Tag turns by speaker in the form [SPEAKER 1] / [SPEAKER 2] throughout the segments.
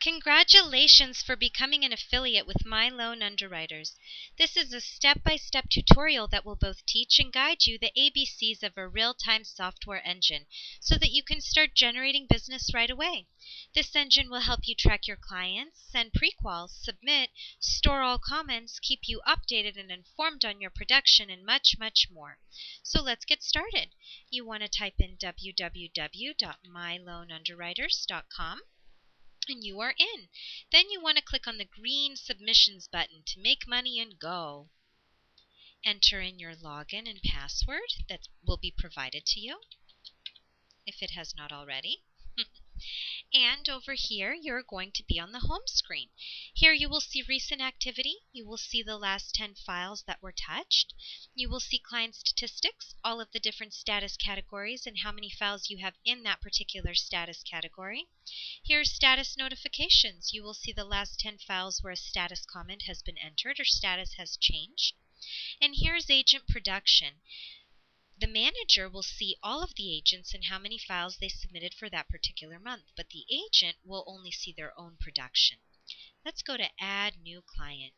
[SPEAKER 1] Congratulations for becoming an affiliate with My Loan Underwriters. This is a step-by-step tutorial that will both teach and guide you the ABCs of a real-time software engine so that you can start generating business right away. This engine will help you track your clients, send pre-quals, submit, store all comments, keep you updated and informed on your production, and much, much more. So let's get started. You want to type in www.myloanunderwriters.com. and you are in. Then you want to click on the green submissions button to make money and go. Enter in your login and password that will be provided to you, if it has not already. And over here, you're going to be on the home screen. Here you will see recent activity. You will see the last 10 files that were touched. You will see client statistics, all of the different status categories, and how many files you have in that particular status category. Here's status notifications. You will see the last 10 files where a status comment has been entered or status has changed. And here's agent production. The manager will see all of the agents and how many files they submitted for that particular month, but the agent will only see their own production. Let's go to Add New Client.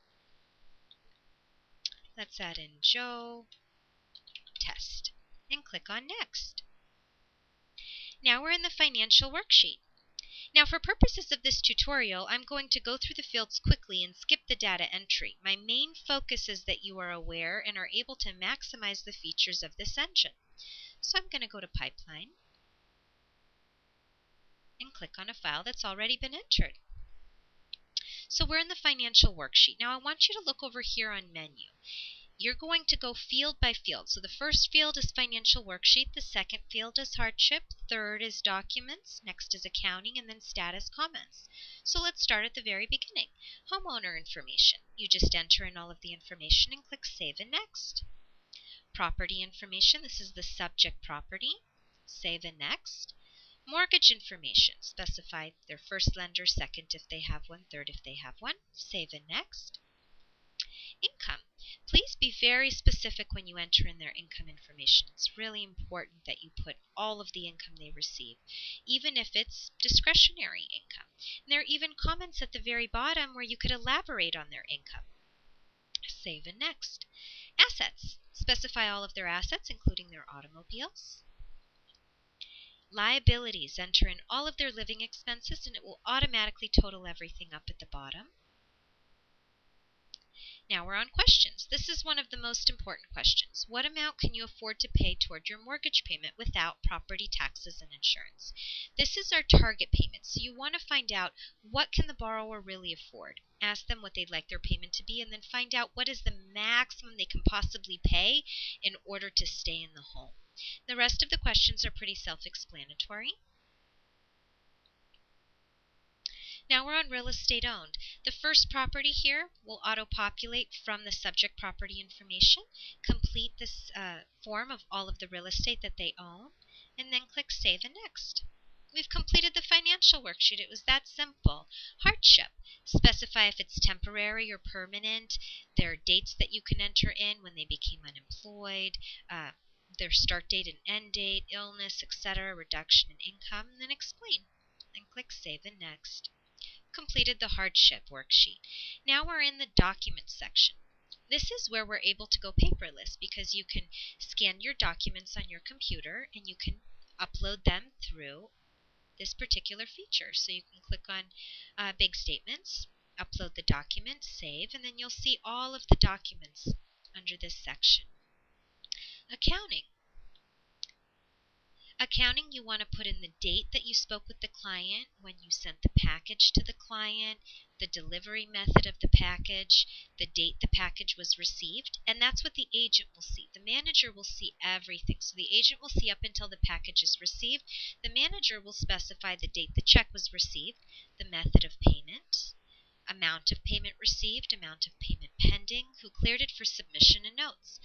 [SPEAKER 1] Let's add in Joe Test and click on Next. Now we're in the financial worksheet. Now for purposes of this tutorial, I'm going to go through the fields quickly and skip the data entry. My main focus is that you are aware and are able to maximize the features of this engine. So I'm going to go to Pipeline and click on a file that's already been entered. So we're in the financial worksheet. Now I want you to look over here on Menu. You're going to go field by field. So the first field is financial worksheet, the second field is hardship, third is documents, next is accounting, and then status comments. So let's start at the very beginning. Homeowner information. You just enter in all of the information and click Save and Next. Property information. This is the subject property. Save and Next. Mortgage information. Specify their first lender, second if they have one, third if they have one. Save and Next. Income. Please be very specific when you enter in their income information. It's really important that you put all of the income they receive, even if it's discretionary income. And there are even comments at the very bottom where you could elaborate on their income. Save and Next. Assets. Specify all of their assets, including their automobiles. Liabilities. Enter in all of their living expenses, and it will automatically total everything up at the bottom. Now we're on questions. This is one of the most important questions. What amount can you afford to pay toward your mortgage payment without property taxes and insurance? This is our target payment, so you want to find out what can the borrower really afford. Ask them what they'd like their payment to be, and then find out what is the maximum they can possibly pay in order to stay in the home. The rest of the questions are pretty self-explanatory. Now we're on real estate owned. The first property here will auto-populate from the subject property information. Complete this form of all of the real estate that they own, and then click Save and Next. We've completed the financial worksheet. It was that simple. Hardship. Specify if it's temporary or permanent. There are dates that you can enter in when they became unemployed, their start date and end date, illness, etc., reduction in income, and then explain. And click Save and Next. Completed the hardship worksheet. Now we're in the documents section. This is where we're able to go paperless because you can scan your documents on your computer and you can upload them through this particular feature. So you can click on Big Statements, upload the document, save, and then you'll see all of the documents under this section. Accounting. Accounting, you want to put in the date that you spoke with the client, when you sent the package to the client, the delivery method of the package, the date the package was received, and that's what the agent will see. The manager will see everything. So the agent will see up until the package is received. The manager will specify the date the check was received, the method of payment, amount of payment received, amount of payment pending, who cleared it for submission, and notes.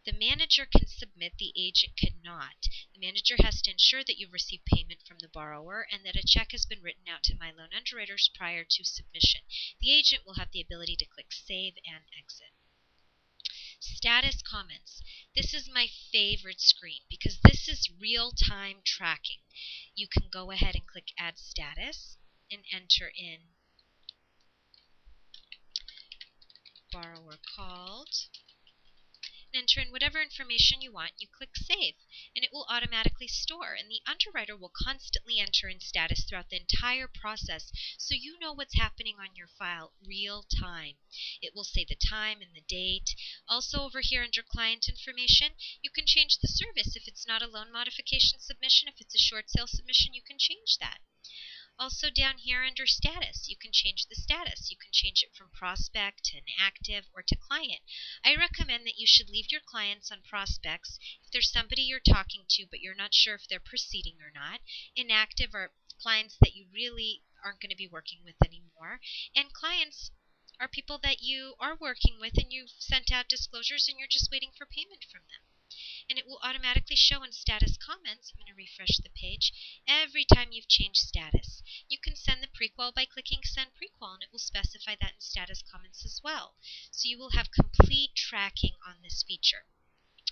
[SPEAKER 1] The manager can submit, the agent cannot. The manager has to ensure that you've received payment from the borrower and that a check has been written out to My Loan Underwriters prior to submission. The agent will have the ability to click Save and Exit. Status comments. This is my favorite screen because this is real-time tracking. You can go ahead and click Add Status and enter in borrower called, and enter in whatever information you want. You click Save, and it will automatically store. And the underwriter will constantly enter in status throughout the entire process, so you know what's happening on your file real time. It will say the time and the date. Also, over here under Client Information, you can change the service. If it's not a loan modification submission, if it's a short sale submission, you can change that. Also down here under status, you can change the status. You can change it from prospect to inactive or to client. I recommend that you should leave your clients on prospects if there's somebody you're talking to but you're not sure if they're proceeding or not. Inactive are clients that you really aren't going to be working with anymore. And clients are people that you are working with and you've sent out disclosures and you're just waiting for payment from them. And it will automatically show in status comments. I'm going to refresh the page every time you've changed status. You can send the prequal by clicking Send Prequal, and it will specify that in status comments as well. So you will have complete tracking on this feature.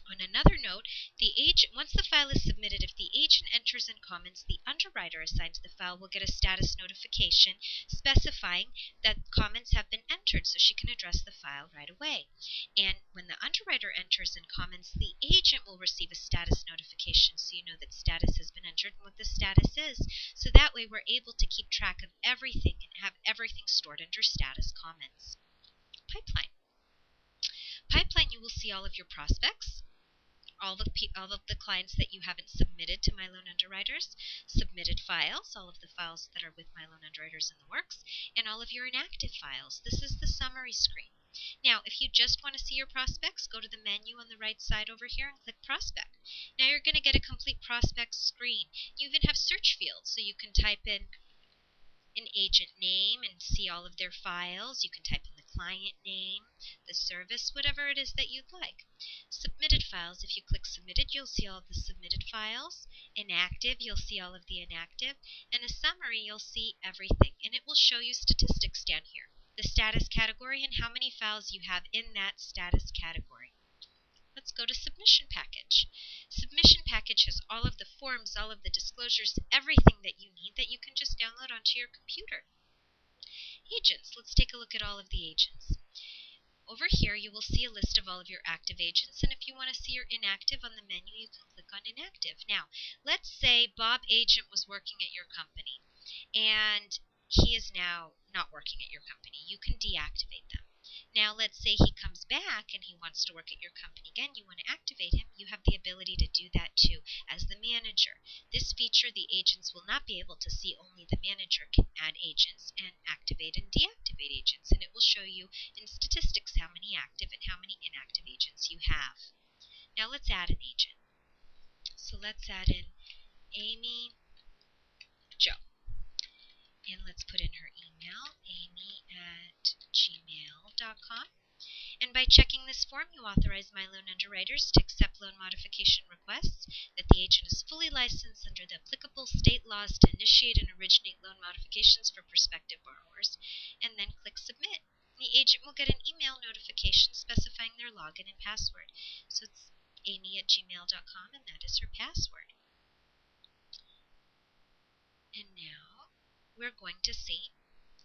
[SPEAKER 1] On another note, the agent, once the file is submitted, if the agent enters in comments, the underwriter assigned to the file will get a status notification specifying that comments have been entered so she can address the file right away. And when the underwriter enters in comments, the agent will receive a status notification so you know that status has been entered and what the status is. So that way we're able to keep track of everything and have everything stored under status comments. Pipeline. Pipeline, you will see all of your prospects, all of the clients that you haven't submitted to My Loan Underwriters, submitted files, all of the files that are with My Loan Underwriters in the works, and all of your inactive files. This is the summary screen. Now, if you just want to see your prospects, go to the menu on the right side over here and click Prospect. Now you're going to get a complete prospect screen. You even have search fields, so you can type in an agent name and see all of their files. You can type in the client name, the service, whatever it is that you'd like. Submitted files, if you click Submitted, you'll see all of the submitted files. Inactive, you'll see all of the inactive. And a summary, you'll see everything. And it will show you statistics down here, the status category and how many files you have in that status category. Let's go to Submission Package. Submission Package has all of the forms, all of the disclosures, everything that you need that you can just download onto your computer. Agents. Let's take a look at all of the agents. Over here, you will see a list of all of your active agents, and if you want to see your inactive on the menu, you can click on Inactive. Now, let's say Bob Agent was working at your company, and he is now not working at your company. You can deactivate them. Now, let's say he comes back and he wants to work at your company again. You want to activate him. You have the ability to do that too as the manager. This feature, the agents will not be able to see. Only the manager can add agents and activate and deactivate agents. And it will show you in statistics how many active and how many inactive agents you have. Now, let's add an agent. So let's add in Amy Jo. And let's put in her email, amy@gmail.com. And by checking this form, you authorize My Loan Underwriters to accept loan modification requests, that the agent is fully licensed under the applicable state laws to initiate and originate loan modifications for prospective borrowers, and then click Submit. The agent will get an email notification specifying their login and password. So it's amy@gmail.com, and that is her password. And now we're going to see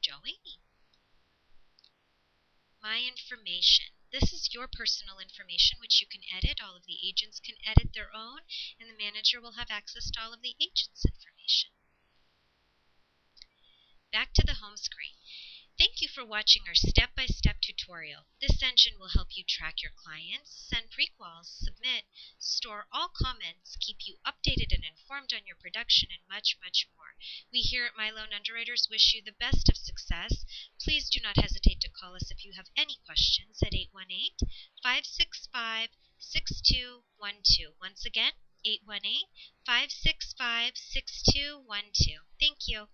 [SPEAKER 1] Joe Amy. My information. This is your personal information which you can edit. All of the agents can edit their own, and the manager will have access to all of the agent's information. Back to the home screen. Thank you for watching our step-by-step tutorial. This engine will help you track your clients, send prequals, submit, store all comments, keep you updated and informed on your production, and much, much more. We here at My Loan Underwriters wish you the best of success. Please do not hesitate to call us if you have any questions at 818-565-6212. Once again, 818-565-6212. Thank you.